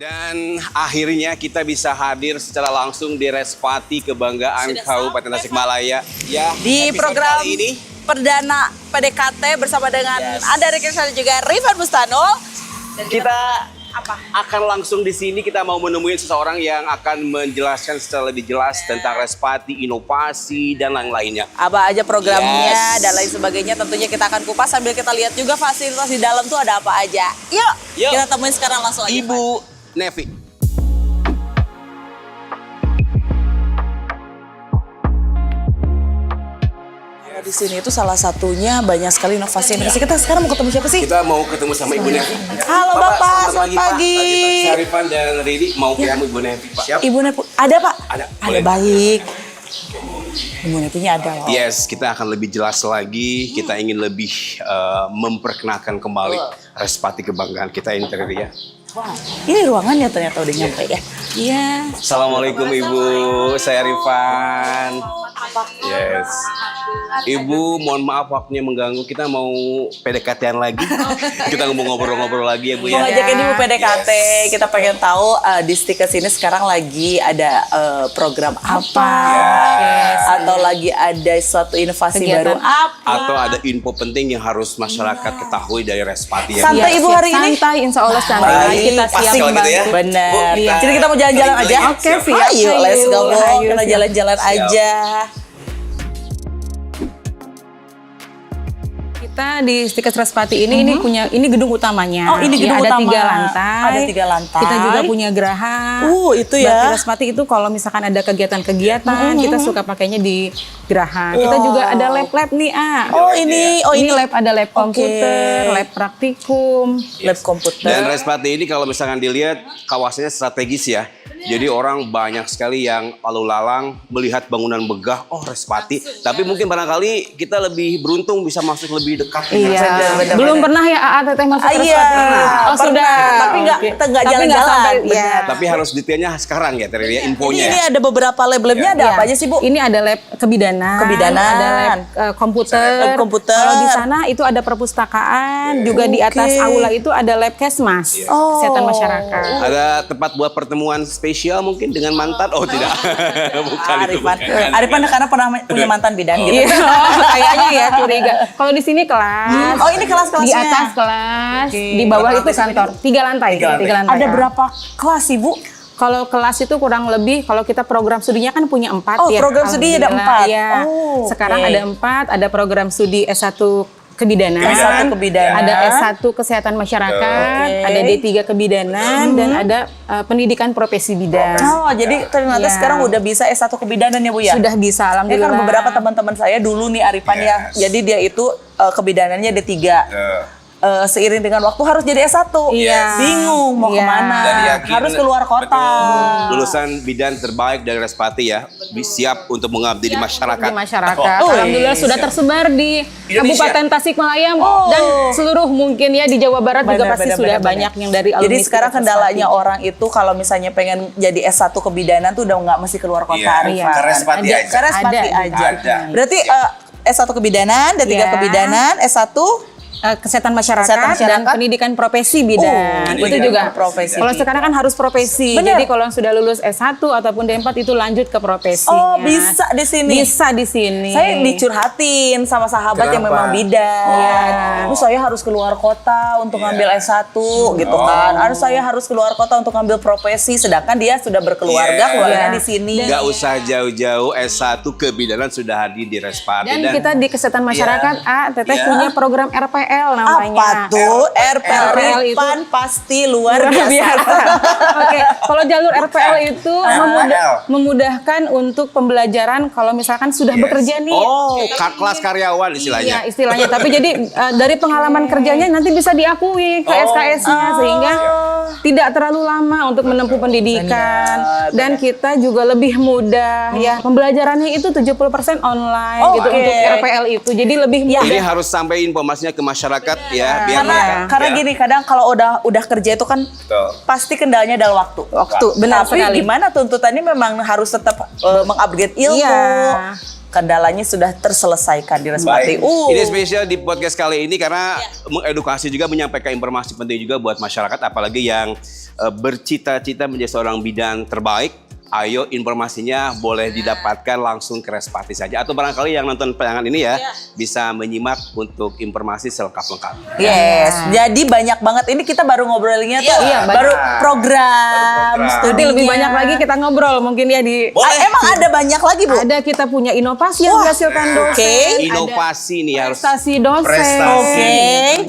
Dan akhirnya kita bisa hadir secara langsung di Respati Kebanggaan Kabupaten Tasikmalaya ya di program kali ini perdana PDKT bersama dengan Anda Reksa dan juga Rifan Bustanul. Dan kita akan langsung di sini kita mau menemui seseorang yang akan menjelaskan secara lebih jelas tentang Respati, inovasi dan lain-lainnya. Apa aja programnya dan lain sebagainya, tentunya kita akan kupas sambil kita lihat juga fasilitas di dalam tuh ada apa aja. Yuk. Kita temuin sekarang langsung aja. Ibu Nevi. Di sini itu salah satunya banyak sekali inovasi. Kita sekarang mau ketemu siapa sih? Kita mau ketemu sama Ibu Nevi. Halo Bapak, selamat pagi. Syarifan dan Ridi mau ketemu Ibu Nevi, Pak. Siap? Ibu Nevi, ada Pak? Ada. Ada, baik. Ibu Nevinya ada loh. Yes, kita akan lebih jelas lagi. Kita ingin lebih memperkenalkan kembali Respati Kebanggaan kita ini tadi ya. Wah, ini ruangannya ternyata udah nyampe ya. Iya. Assalamualaikum Ibu, saya Rifan. Yes. Ibu, mohon maaf waktunya mengganggu. Kita mau PDKT-an lagi. Kita mau ngobrol-ngobrol lagi ya Bu ya. Mau ngajakin Ibu PDKT. Kita pengen tahu di Stikers ini sekarang lagi ada program apa? Atau lagi ada suatu inovasi baru apa? Atau ada info penting yang harus masyarakat ketahui dari Respati ya. Santai Ibu hari ini? Santai, insya Allah santai. Kita Pas siap kalau gitu ya. Benar. Iya. Jadi kita mau jalan-jalan aja? Oke, siap. Ayo, let's go. Ayo, Kita siap. jalan-jalan aja. Kita di Stikers Respati ini punya gedung utamanya. Oh, ini gedung ada utama. 3 lantai. Ada 3 lantai. Kita juga punya geraha. Itu ya. Bakti Respati itu kalau misalkan ada kegiatan-kegiatan, kita suka pakainya di geraha. Kita juga ada lab-lab nih, ini lab, ada lab komputer, lab praktikum, lab komputer. Dan Respati ini kalau misalkan dilihat kawasannya strategis ya. Jadi orang banyak sekali yang lalu lalang melihat bangunan megah, oh Respati. Tapi mungkin barangkali kita lebih beruntung bisa masuk lebih dekat. Iya. Belum pernah ya AA Teteh masuk Respati? Oh, sudah. Tapi nggak jalan-jalan. Iya. Tapi harus detailnya sekarang ya, Teri, ya, infonya. Ini ada beberapa lab-labnya ada apa aja sih Bu? Ini ada lab kebidanan, ada lab komputer. Kalau di sana itu ada perpustakaan, juga di atas aula itu ada lab kesmas, kesehatan masyarakat. Ada tempat buat pertemuan spesial mungkin dengan mantan? Oh tidak, bukan itu. Arifan karena pernah punya mantan bidan gitu. Iya, kayaknya ya curiga. Kalau di sini kelas. Oh ini kelas-kelasnya. Di atas kelas, di bawah itu kantor. 3 lantai. 3 lantai. Ada berapa kelas Ibu? Kalau kelas itu kurang lebih, kalau kita program studinya kan punya 4 ya. Program studi ada 4. Iya. Sekarang ada 4, ada program studi S1 Kebidanan, ada S1 Kesehatan Masyarakat, ada D3 Kebidanan, dan ada pendidikan profesi bidan. Oh, jadi ternyata sekarang udah bisa S1 Kebidanan ya Bu ya? Sudah bisa, alhamdulillah. Kan beberapa teman-teman saya dulu nih Arifan ya, jadi dia itu kebidanannya D3. Seiring dengan waktu harus jadi S1. Bingung mau kemana, harus keluar kota. Lulusan bidan terbaik dari Respati ya, siap untuk mengabdi di masyarakat. Di masyarakat. Alhamdulillah sudah tersebar di Kabupaten Tasikmalaya dan seluruh mungkin ya di Jawa Barat juga pasti sudah banyak yang dari alumni. Jadi sekarang kendalanya orang itu kalau misalnya pengen jadi S1 kebidanan tuh udah nggak mesti keluar kota. Ke Respati aja. Ke Respati aja. Berarti S1 kebidanan, D3 kebidanan, S1 Kesehatan masyarakat dan pendidikan profesi bidan. Itu juga profesi. Kalau sekarang kan harus profesi. Jadi kalau yang sudah lulus S1 ataupun D4 itu lanjut ke profesinya. Oh, bisa di sini. Bisa di sini. Saya dicurhatin sama sahabat yang memang bidan. Saya harus keluar kota untuk ngambil S1 gitu kan. Saya harus keluar kota untuk ngambil profesi, sedangkan dia sudah berkeluarga, keluarga di sini. Gak usah jauh-jauh, S1 kebidanan sudah hadir di Respati. Dan kita di Kesehatan Masyarakat, Teteh punya program RPL namanya. Apa tuh? RPL Rifan pasti luar biasa. Oke, kalau jalur RPL itu memudahkan untuk pembelajaran kalau misalkan sudah bekerja nih. Oh, kelas karyawan istilahnya. Iya, istilahnya. Tapi jadi dari pengalaman kerjanya nanti bisa diakui ke SKS-nya sehingga tidak terlalu lama untuk menempuh pendidikan. Dan kita juga lebih mudah ya. Pembelajarannya itu 70% online gitu untuk RPL itu. Jadi lebih mudah. Ini harus sampaikan informasinya ke masyarakat ya, biar karena gini, kadang kalau udah kerja itu kan pasti kendalanya adalah waktu. Benar sekali. Gimana tuntutannya memang harus tetap mengupgrade ilmu. kendalanya sudah terselesaikan di Respati. Ini spesial di podcast kali ini karena mengedukasi juga, menyampaikan informasi penting juga buat masyarakat, apalagi yang bercita-cita menjadi seorang bidan terbaik. Ayo informasinya boleh didapatkan langsung ke Respati saja. Atau barangkali yang nonton tayangan ini ya bisa menyimak untuk informasi selengkap-lengkap. Yes, jadi banyak banget. Ini kita baru ngobrolinnya tuh, baru program studi. Nanti lebih banyak lagi kita ngobrol mungkin ya di. Emang ada banyak lagi Bu? Ada, kita punya inovasi yang dihasilkan dosen. Inovasi nih harus. Prestasi dosen. Prestasi.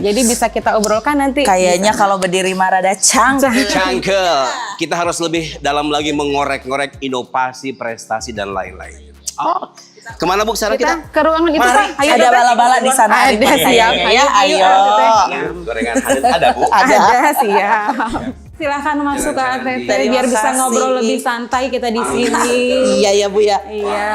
Jadi bisa kita obrolkan nanti. Kayaknya kalau berdiri marada Cangkel. Kita harus lebih dalam lagi mengorek-ngorek inovasi, prestasi dan lain-lain. Oh, kemana Bu sekarang kita? Ke ruangan itu Pak. Ayo, ada Teteh. bala-bala di sana. Ada, siap. Ayo. Gorengan ada Bu. Ada, siap. Silahkan masuk ke ATT biar bisa kasih. ngobrol lebih santai kita di sini. Iya ya Bu ya. Iya.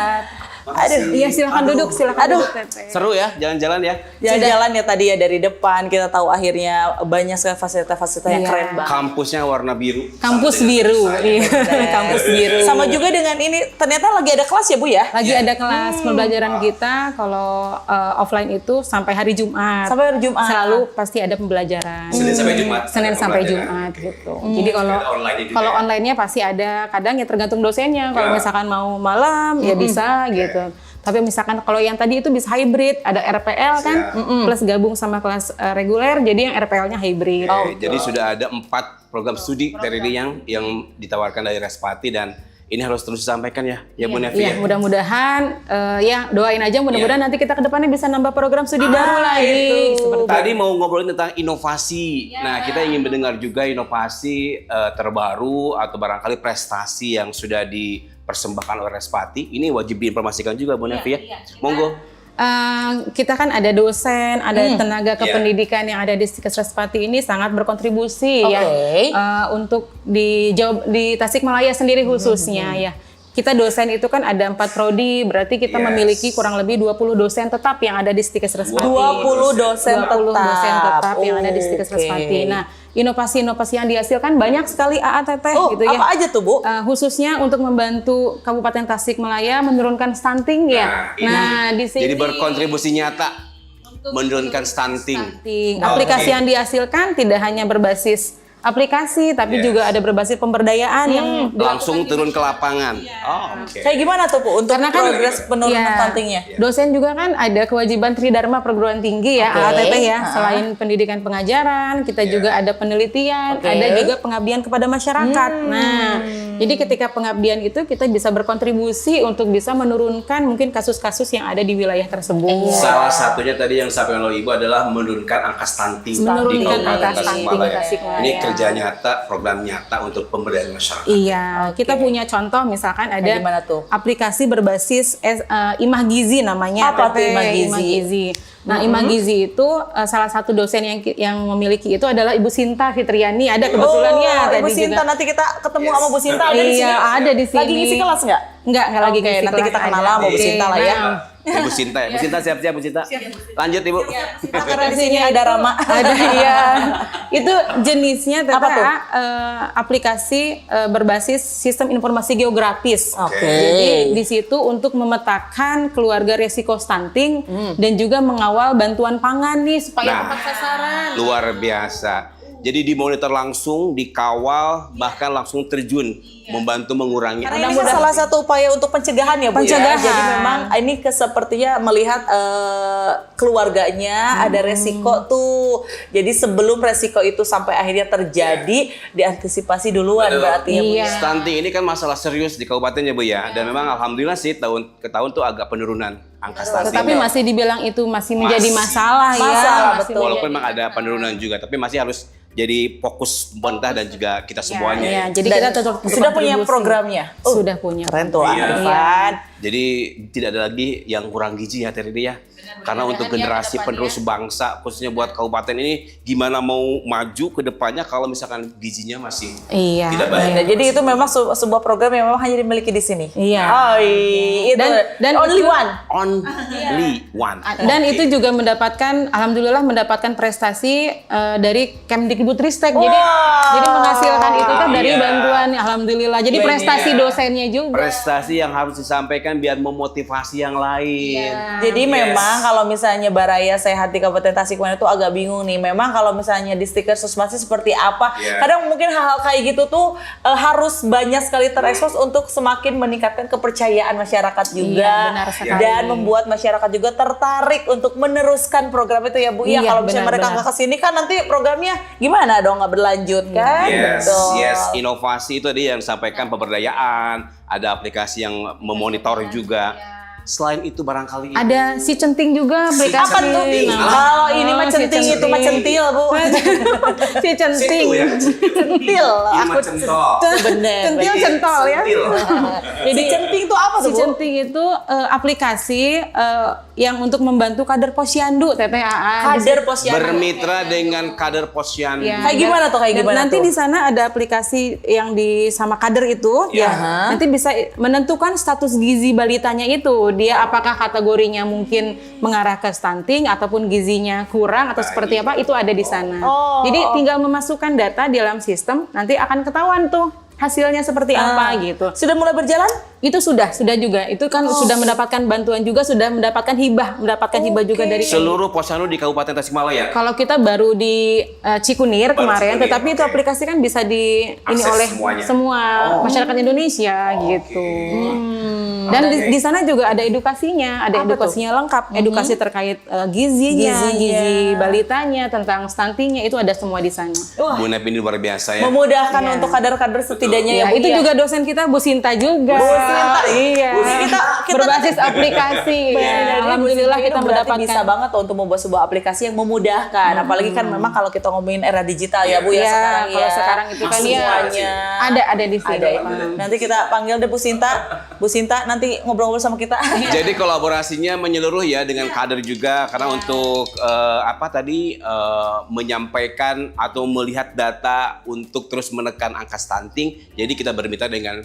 Aduh. Iya, silakan duduk, silakan Aduh. duduk, Teteh. Seru ya, jalan-jalan ya. Jalan-jalan ya tadi ya dari depan kita tahu akhirnya banyak sekali fasilitas-fasilitas yang Iya. keren banget. Kampusnya warna biru. Kampus biru. Iya, kampus biru. Sama juga dengan ini ternyata lagi ada kelas ya Bu ya? Lagi ada kelas pembelajaran kita kalau offline itu sampai hari Jumat. Sampai hari Jumat. Selalu pasti ada pembelajaran. Senin sampai Jumat. Senin ada sampai pembelajaran. Jumat gitu. Jadi kalau Ada online-nya juga kalau ya? online-nya pasti ada. Kadang ya tergantung dosennya. Kalau Ya. misalkan mau malam ya bisa gitu. Tapi misalkan kalau yang tadi itu bisa hybrid, ada RPL kan, plus gabung sama kelas reguler, jadi yang RPL-nya hybrid. Jadi sudah ada 4 program studi dari ini yang ditawarkan dari Respati dan ini harus terus disampaikan ya, Bu Nevi Iya, ya. mudah-mudahan ya doain aja mudah-mudahan nanti kita ke depannya bisa nambah program studi baru lagi. Seperti Tadi mau ngobrolin tentang inovasi. Nah, kita ingin mendengar juga inovasi terbaru atau barangkali prestasi yang sudah dipersembahkan oleh Respati. Ini wajib diinformasikan juga Bu Nevi ya. Monggo. Kita kan ada dosen, ada tenaga kependidikan yang ada di Stikes Respati ini sangat berkontribusi ya untuk di Tasikmalaya sendiri khususnya ya. Kita dosen itu kan ada 4 prodi, berarti kita memiliki kurang lebih 20 dosen tetap yang ada di Stikes Respati. 20 dosen 20 dosen tetap yang ada di Oke. Stikes Respati. Nah, inovasi-inovasi yang dihasilkan banyak sekali AATT gitu ya. Apa aja tuh Bu? Khususnya untuk membantu Kabupaten Tasikmalaya menurunkan stunting ya. Nah, di sini Jadi berkontribusi nyata menurunkan stunting. aplikasi yang dihasilkan tidak hanya berbasis aplikasi, tapi juga ada berbasis pemberdayaan yang Langsung turun ke lapangan. Oh, oke. Kayak gimana tuh Bu untuk Karena kan progres penurunan ya, stuntingnya? dosen juga kan ada kewajiban Tridharma perguruan tinggi ya, AATT ya. Selain pendidikan pengajaran, kita juga ada penelitian, ada juga pengabdian kepada masyarakat. Nah, jadi ketika pengabdian itu kita bisa berkontribusi untuk bisa menurunkan mungkin kasus-kasus yang ada di wilayah tersebut. Salah satunya tadi yang disampaikan oleh Ibu adalah menurunkan angka stunting di Menurunkan Kabupaten angka stunting di Tasikmalaya. Tasikmalaya. Ini kerja nyata, program nyata untuk pemberdayaan masyarakat. Iya, kita punya contoh misalkan ada gimana tuh? aplikasi berbasis Imah Gizi namanya. Apa tuh Teteh, Imah Gizi? Imah Gizi. Nah, Imah Gizi itu salah satu dosen yang memiliki itu adalah Ibu Sinta Fitriani. Ada kebetulan ya tadi Ibu Sinta, juga. nanti kita ketemu sama Bu Sinta ada di Iya, sini. ada di sini. Lagi ngisi kelas nggak? Enggak lagi Oke, ngisi nanti kelas, kita kenalan ada. sama Bu Sinta lah ya. Nah, Ibu Sinta ya. Bu Sinta siap-siap Bu Sinta. Lanjut Ibu. Karena di sini ada Rama. ada iya. Itu jenisnya Apa tuh? aplikasi berbasis sistem informasi geografis. Oke. Jadi di situ untuk memetakan keluarga resiko stunting dan juga mengawal bantuan pangan nih supaya Nah, tepat sasaran. luar biasa. Jadi dimonitor langsung, dikawal, bahkan langsung terjun membantu mengurangi. Karena ini kan salah satu upaya untuk pencegahan ya Bu Pencegahan. ya. Jadi memang ini sepertinya melihat keluarganya ada resiko tuh. Jadi sebelum resiko itu sampai akhirnya terjadi, diantisipasi duluan berarti ya Bu. Iya. Stunting ini kan masalah serius di kabupaten ya Bu ya. Dan memang alhamdulillah sih tahun ke tahun tuh agak penurunan angka stunting. Tetapi masih dibilang itu masih menjadi Masih. masalah ya. Masalah, Masih betul. Walaupun memang ada penurunan juga, tapi masih harus jadi fokus pemerintah dan juga kita semuanya. Iya, ya. jadi Dan kita tetap sudah punya berkontribusi. programnya. Sudah punya. Keren tuh Iya. Arifan. Jadi tidak ada lagi yang kurang gizi ya Teri ya. Karena untuk generasi penerus bangsa, khususnya buat kabupaten ini, gimana mau maju ke depannya kalau misalkan gizinya masih Iya. tidak baik. Nah, jadi itu memang sebuah program yang memang hanya dimiliki di sini. Iya. Oh, itu. Dan only itu- one. Only one. Dan itu juga alhamdulillah mendapatkan prestasi dari Kemdikbudristek. Jadi menghasilkan itu kan dari Iya. bantuan, alhamdulillah. Jadi prestasi dosennya juga. Prestasi yang harus disampaikan disampaikan biar memotivasi yang lain. Jadi memang kalau misalnya Baraya Sehat di Kabupaten Tasikmalaya itu agak bingung nih. Memang kalau misalnya di stiker Susmasi seperti apa, kadang mungkin hal-hal kayak gitu tuh harus banyak sekali terekspos untuk semakin meningkatkan kepercayaan masyarakat juga. Benar sekali. Dan membuat masyarakat juga tertarik untuk meneruskan program itu ya Bu. Iya, kalau misalnya mereka nggak kesini kan nanti programnya gimana dong, nggak berlanjut kan? Yes, inovasi itu tadi yang disampaikan, pemberdayaan, ada aplikasi yang memonitor juga. Selain itu barangkali Ada si centing juga aplikasi. Apa tuh? Kalau ini mah centing, itu mah centil Bu. Si centting. Centil. Aku bener. Centil centol ya. Jadi centing itu apa tuh Si Bu? centing itu aplikasi yang untuk membantu kader Posyandu TTAA. Kader Posyandu. bermitra dengan kader Posyandu. Ya. Kayak gimana tuh? Kayak Dan gimana nanti tuh? di sana ada aplikasi yang sama kader itu, nanti bisa menentukan status gizi balitanya itu. Dia apakah kategorinya mungkin mengarah ke stunting ataupun gizinya kurang atau seperti apa, itu ada di sana. Jadi tinggal memasukkan data di dalam sistem, nanti akan ketahuan tuh hasilnya seperti apa gitu. Sudah mulai berjalan? Itu sudah juga. Itu kan sudah mendapatkan bantuan juga, sudah mendapatkan hibah juga dari Seluruh Posyandu di Kabupaten Tasikmalaya. kalau kita baru di Cikunir kemarin, Cikunir, tetapi itu aplikasi kan bisa ini Akses oleh semuanya. semua masyarakat Indonesia gitu. Dan di sana juga ada edukasinya, lengkap, edukasi terkait gizinya, gizi balitanya, tentang stuntingnya, itu ada semua di sana. Bu Nep ini luar biasa ya. Memudahkan untuk kader-kader setidaknya ya Bu. Itu ya. juga dosen kita Bu Sinta juga. Iya. Kita Berbasis aplikasi. Ya. Alhamdulillah kita mendapatkan. bisa banget loh untuk membuat sebuah aplikasi yang memudahkan. Apalagi kan memang kalau kita ngomongin era digital ya Bu ya, sekarang kalau ya. sekarang itu kan ya semuanya ada di sini. ada ya. Nanti kita panggil deh Bu Sinta. Bu Sinta nanti ngobrol-ngobrol sama kita. Jadi kolaborasinya menyeluruh ya dengan kader juga karena untuk menyampaikan atau melihat data untuk terus menekan angka stunting. Jadi kita bermitra dengan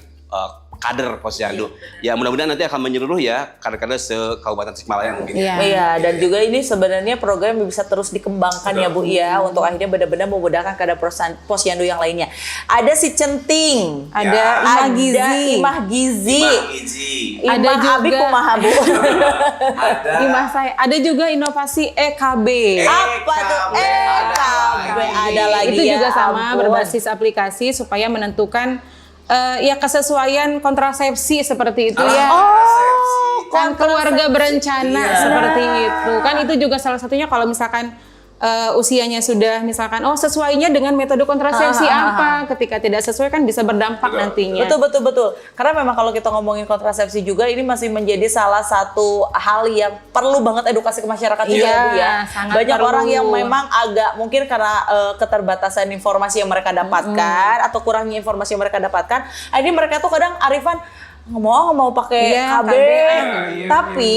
kader Posyandu. Ya mudah-mudahan nanti akan menyeluruh ya kader-kader se-Kabupaten Tasikmalaya mungkin. Iya, dan juga ini sebenarnya program yang bisa terus dikembangkan ya Bu ya, untuk akhirnya benar-benar memudahkan kader Posyandu yang lainnya. Ada si centing, Ada Imah Gizi, Ada Imah juga- Abi kumaha Bu. Imah saya. Ada juga inovasi EKB. Apa tuh? EKB ada lagi Itu ya. juga sama ampun. berbasis aplikasi supaya menentukan kesesuaian kontrasepsi seperti itu ya. Kan keluarga berencana seperti itu. Kan itu juga salah satunya kalau misalkan usianya sudah misalkan sesuainya dengan metode kontrasepsi apa, ketika tidak sesuai kan bisa berdampak nantinya. Betul. Karena memang kalau kita ngomongin kontrasepsi juga ini masih menjadi salah satu hal yang perlu banget edukasi ke masyarakat juga Iya, Bu ya. sangat Banyak perlu. orang yang memang agak mungkin karena keterbatasan informasi yang mereka dapatkan atau kurangnya informasi yang mereka dapatkan, akhirnya mereka tuh kadang Arifan nggak mau pakai Iya, KB, KB. tapi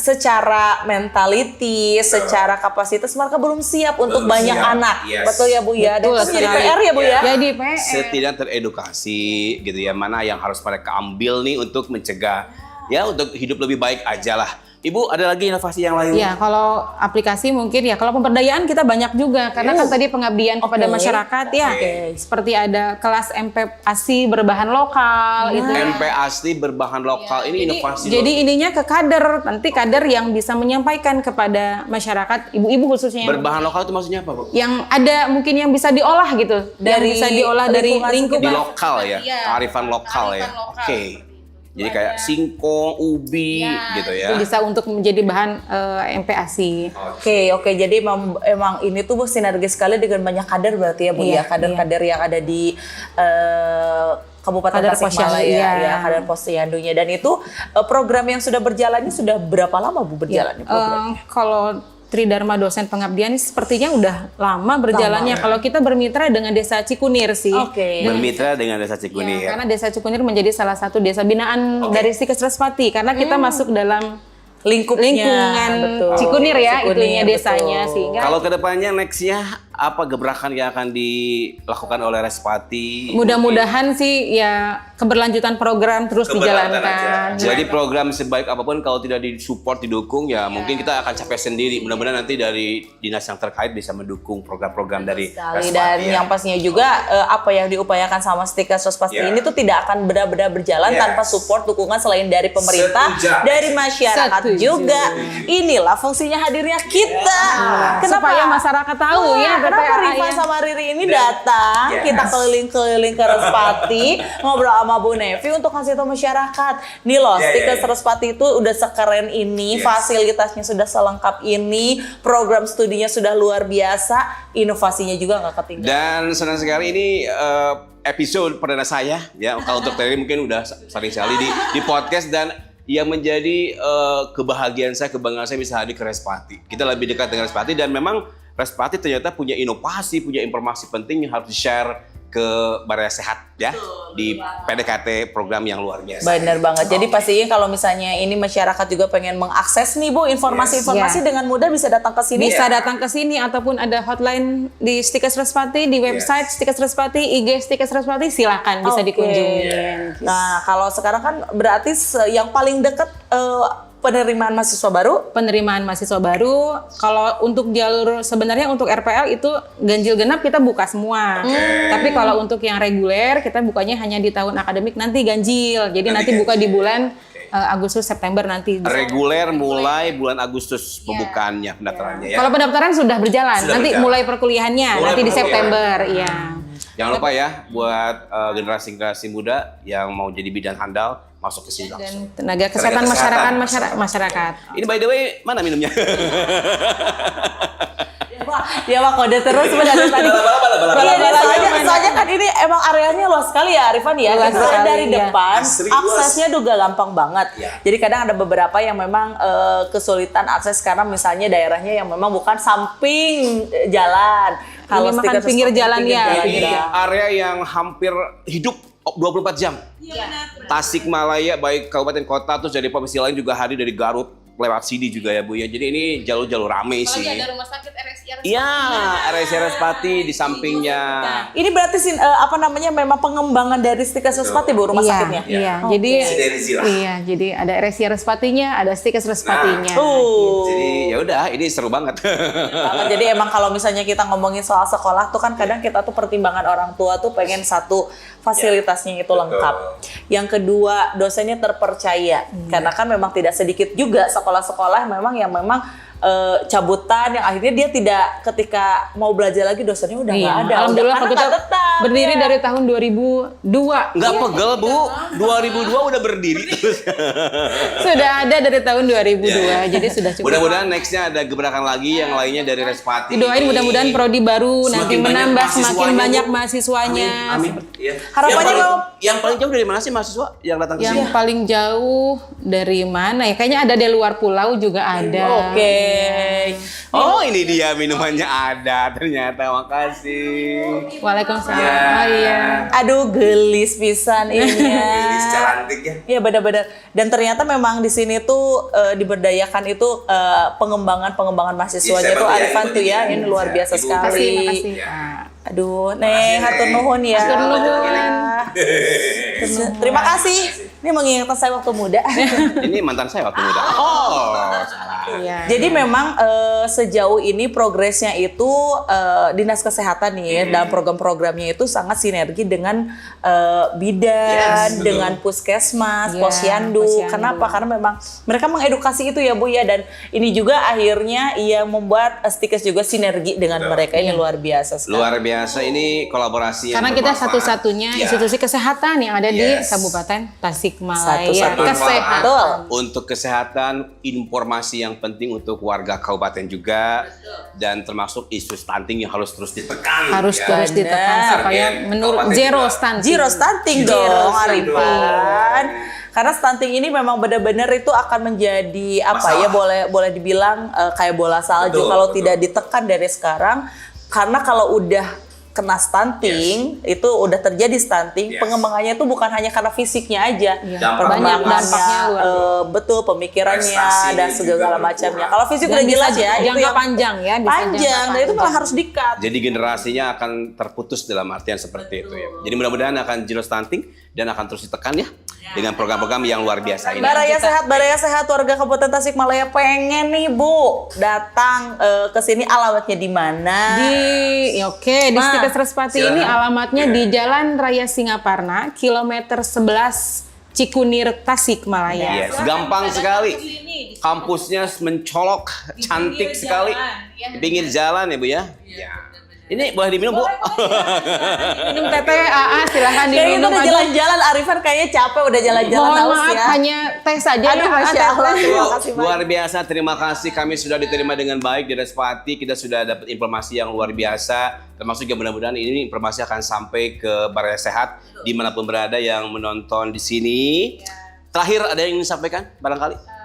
secara mentality, secara kapasitas mereka belum siap untuk banyak anak. Yes. Betul ya Bu ya. Dan Betul itu jadi sekali. PR ya Bu ya. Jadi PR. Setidaknya teredukasi gitu ya, mana yang harus mereka ambil nih untuk mencegah ya, untuk hidup lebih baik aja lah. Ibu, ada lagi inovasi yang lain? Ya, kalau aplikasi mungkin ya, kalau pemberdayaan kita banyak juga karena kan tadi pengabdian kepada masyarakat ya. Seperti ada kelas MP ASI berbahan lokal itu. MP asli berbahan lokal, ini inovasi loh. Jadi ininya ke kader, nanti kader yang bisa menyampaikan kepada masyarakat, ibu-ibu khususnya yang, Berbahan lokal itu maksudnya apa, Bu? yang ada mungkin yang bisa diolah gitu, yang Dari bisa diolah dari lingkungan lingkungan. Di lokal ya, Iya. kearifan lokal ya. Kearifan lokal. Oke. Jadi kayak singkong, ubi gitu ya. Itu bisa untuk menjadi bahan MP ASI. Oke. Jadi emang ini tuh sinergi sekali dengan banyak kader berarti ya Bu ya. Iya, Kader-kader yang ada di Kabupaten Kader Tasikmalaya Posyandu, iya. ya, kader Posyandunya. Dan itu program yang sudah berjalan ini sudah berapa lama Bu berjalan? Kalau Tridharma dosen pengabdian ini sepertinya udah lama berjalannya. Kalau kita bermitra dengan Desa Cikunir sih. Oke. Bermitra dengan Desa Cikunir. Ya, karena Desa Cikunir menjadi salah satu desa binaan dari Sikes Respati karena kita masuk dalam Lingkungan Cikunir ya, itunya desanya sehingga Kalau kedepannya nextnya apa gebrakan yang akan dilakukan oleh Respati? Mudah-mudahan sih ya keberlanjutan program terus dijalankan. Jadi program sebaik apapun kalau tidak disupport, didukung ya mungkin kita akan capek sendiri. Mudah-mudahan nanti dari dinas yang terkait bisa mendukung program-program dari Respati. Dan yang pastinya juga apa yang diupayakan sama Stikers Respati ini tuh tidak akan benar-benar berjalan tanpa support dukungan selain dari pemerintah, dari masyarakat juga. Inilah fungsinya hadirnya kita. Kenapa Supaya masyarakat tahu ya Kenapa PPAA Rifa ya. sama Riri ini datang, kita keliling-keliling ke Respati, ngobrol sama Bu Nevi untuk kasih tahu masyarakat. Nih loh, Stikers Respati itu udah sekeren ini, fasilitasnya sudah selengkap ini, program studinya sudah luar biasa, inovasinya juga nggak ketinggalan. Dan senang sekali ini episode perdana saya ya. Kalau untuk Terry mungkin udah sering sekali di podcast, dan yang menjadi kebahagiaan saya, kebanggaan saya bisa hadir ke Respati. Kita lebih dekat dengan Respati, dan memang Respati ternyata punya inovasi, punya informasi penting yang harus di-share ke Baraya Sehat ya. Di PDKT program yang luar biasa. Bener banget. Jadi pastinya kalau misalnya ini masyarakat juga pengen mengakses nih Bu informasi-informasi dengan mudah bisa datang ke sini. Bisa datang ke sini ataupun ada hotline di Stikers Respati, di website Stikers Respati, IG Stikers Respati, silakan bisa dikunjungi. Nah, kalau sekarang kan berarti yang paling dekat penerimaan mahasiswa baru. Penerimaan mahasiswa baru, kalau untuk jalur sebenarnya untuk RPL itu ganjil genap kita buka semua. Tapi kalau untuk yang reguler kita bukanya hanya di tahun akademik nanti ganjil. Jadi nanti buka di bulan Agustus September nanti. Reguler mulai bulan Agustus pembukaannya, pendaftarannya ya. Kalau pendaftaran sudah berjalan, nanti mulai perkuliahannya nanti di September, iya. Jangan lupa ya buat generasi-generasi muda yang mau jadi bidan handal, masuk ke sini langsung. Dan tenaga kesehatan masyarakat. Ini by the way, mana minumnya? Dia mah kode terus dari tadi. Soalnya kan ini emang areanya luas sekali ya Arifan ya. Luas Kita sekali, dari ya. depan, Asri, aksesnya juga gampang banget. Jadi kadang ada beberapa yang memang kesulitan akses karena misalnya daerahnya yang memang bukan samping jalan. Ini makan Stikers pinggir Respati jalan ya. Ini area yang hampir hidup 24 jam. Tasikmalaya baik kabupaten kota, terus dari provinsi lain juga hadir dari Garut lewat sini juga ya Bu ya. Jadi ini jalur-jalur rame sih. Apalagi ada rumah sakit RSI Iya, RSI Respati di sampingnya. Ini berarti memang pengembangan dari Stikers Respati Bu rumah sakitnya. Iya, jadi jadi ada RSI Respatinya, ada Stikers Respatinya. Jadi ya udah, ini seru banget. Jadi emang kalau misalnya kita ngomongin soal sekolah tuh kan kadang kita tuh pertimbangan orang tua tuh pengen satu fasilitasnya itu lengkap. Yang kedua dosennya terpercaya karena kan memang tidak sedikit juga sekolah-sekolah memang cabutan yang akhirnya dia tidak ketika mau belajar lagi dosennya udah nggak ada. Alhamdulillah Karena kita nggak tetap, berdiri ya. dari tahun 2002. Nggak pegel Bu, 2002 udah berdiri terus. Sudah ada dari tahun 2002, jadi sudah cukup. Mudah-mudahan nextnya ada gebrakan lagi yang lainnya dari Respati. Doain mudah-mudahan prodi baru nanti Semakin banyak menambah semakin mahasiswanya, banyak Bu. mahasiswanya. Amin. Iya. Harapannya yang paling jauh dari mana sih mahasiswa yang datang ke Yang sini? paling jauh dari mana ya? Kayaknya ada dari luar pulau juga ada. Oke. Oh, ini dia minumannya ada ternyata. Makasih. Waalaikumsalam. Ya. Oh iya. Aduh gelis pisan ini. Ini cantik ya. Iya benar-benar. Dan ternyata memang di sini tuh diberdayakan itu pengembangan mahasiswanya itu Arifan tuh ya. Ini luar biasa sekali. Makasih, Pak. Aduh, hatur nuhun ya. Hatur nuhun. Terima kasih. Ini mengingatkan saya waktu muda. Ini mantan saya waktu muda. Oh, salah. Iya. Jadi memang sejauh ini progresnya itu Dinas Kesehatan nih ya, dalam program-programnya itu sangat sinergi dengan bidan, dengan puskesmas, Iya, posyandu. posyandu. Kenapa? Karena memang mereka mengedukasi itu ya Bu ya, dan ini juga akhirnya yang membuat Stikers juga sinergi dengan mereka. Ini luar biasa sekali. Luar biasa ini kolaborasi yang Karena kita bermanfaat. satu-satunya Ya. institusi kesehatan yang ada di Yes. Kabupaten Tasikmalaya. Satu-satunya. Kesehatan. Betul. Untuk kesehatan, informasi yang penting untuk warga kabupaten juga, dan termasuk isu stunting yang harus terus ditekan. Harus ya. terus ditekan Benar. supaya menurut Kabupaten zero juga. stunting. Zero stunting Zero dong, stunting Arifan. Karena stunting ini memang benar-benar itu akan menjadi Masalah. boleh dibilang kayak bola salju Betul, kalau betul. tidak ditekan dari sekarang. Karena kalau udah kena stunting, itu udah terjadi stunting, Yes. pengembangannya itu bukan hanya karena fisiknya aja, Dampak banyak perkembangannya, dampaknya luar biasa. betul, pemikirannya Prestasi dan juga segala berkurang. macamnya. Kalau fisik Dan udah bisa jelas ya, itu jangka yang panjang ya, bisa panjang, jangka dan itu malah panjang. harus di-cut. Jadi generasinya akan terputus dalam artian seperti itu ya. Jadi mudah-mudahan akan zero stunting dan akan terus ditekan ya dengan program-program yang luar biasa ini. Baraya Sehat warga Kabupaten Tasikmalaya pengen nih Bu datang ke sini, alamatnya di mana? Di Stikes Respati ini silakan. alamatnya di Jalan Raya Singaparna, kilometer 11 Cikunir, Tasikmalaya. Yes, gampang sekali. Kampusnya mencolok, cantik sekali. Di pinggir jalan ya Bu ya. Ya. Ini boleh diminum Bu? Minum teteh, silahkan Kayaknya kita diminum. udah Aduh, jalan-jalan, Arifan kayaknya capek udah jalan-jalan mohon haus maaf, ya. hanya teh saja Aduh, ya. Masya Allah. Terima kasih banyak. Luar biasa, terima kasih. Kami sudah diterima dengan baik di Respati. Kita sudah dapat informasi yang luar biasa. Termasuk juga mudah-mudahan ini informasi akan sampai ke Baraya Sehat dimanapun berada yang menonton di sini. Terakhir ada yang ingin disampaikan barangkali?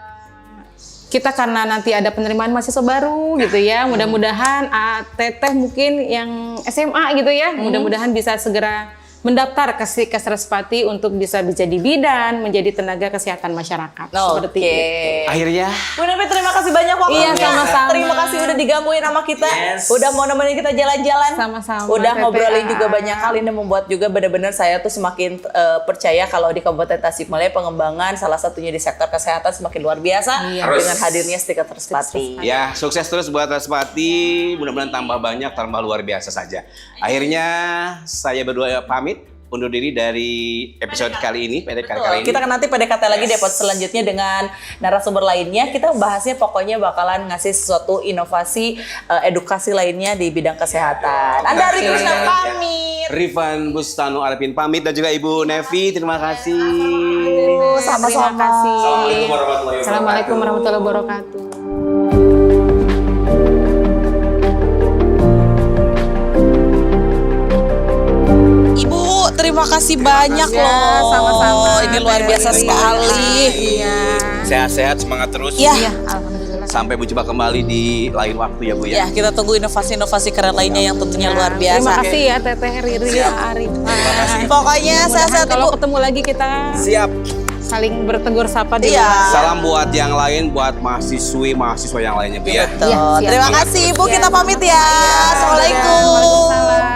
Kita karena nanti ada penerimaan mahasiswa baru gitu ya, mudah-mudahan teteh mungkin yang SMA gitu ya, mudah-mudahan bisa segera mendaftar ke Stikes Respati untuk bisa menjadi bidan, menjadi tenaga kesehatan masyarakat. Seperti Oke. itu. Akhirnya Bu Nevi, terima kasih banyak waktunya. Iya, sama-sama. Terima kasih udah digangguin sama kita. Yes. Udah mau nemenin kita jalan-jalan. Sama-sama, Udah Teteh. ngobrolin juga banyak hal, ini membuat juga benar-benar saya tuh semakin percaya kalau di Kabupaten Tasikmalaya pengembangan salah satunya di sektor kesehatan semakin luar biasa Iya. dengan hadirnya Stikes Respati. ya, sukses terus buat Respati. Mudah-mudahan tambah banyak, tambah luar biasa saja. Akhirnya saya berdua pamit undur diri dari episode kali ini, PDKT kali ini. Kita kan nanti PDKT lagi di episode selanjutnya dengan narasumber lainnya. Kita bahasnya pokoknya bakalan ngasih sesuatu inovasi edukasi lainnya di bidang kesehatan. Anda Ari Krishna pamit. Rifan Bustano Arifin pamit dan juga Ibu Nevi, terima kasih. Terima kasih. Assalamualaikum warahmatullahi wabarakatuh. Assalamualaikum warahmatullahi wabarakatuh. Ibu, terima kasih banyak loh. Sama-sama. Ini luar biasa sekali. Iya. Sehat-sehat, semangat terus. Ya. Alhamdulillah. Sampai berjumpa kembali di lain waktu ya Bu Ya, ya. kita tunggu inovasi-inovasi keren lainnya yang tentunya luar biasa. Terima kasih ya Teteh Riri, Arif. Pokoknya sehat-sehat Kalau Ibu. ketemu lagi kita Siap. saling bertegur sapa di Iya. luar. Salam buat yang lain, buat mahasiswa yang lainnya Bu ya. Betul. Iya, siap. Terima kasih Ibu, kita pamit ya. Assalamualaikum. Waalaikumsalam.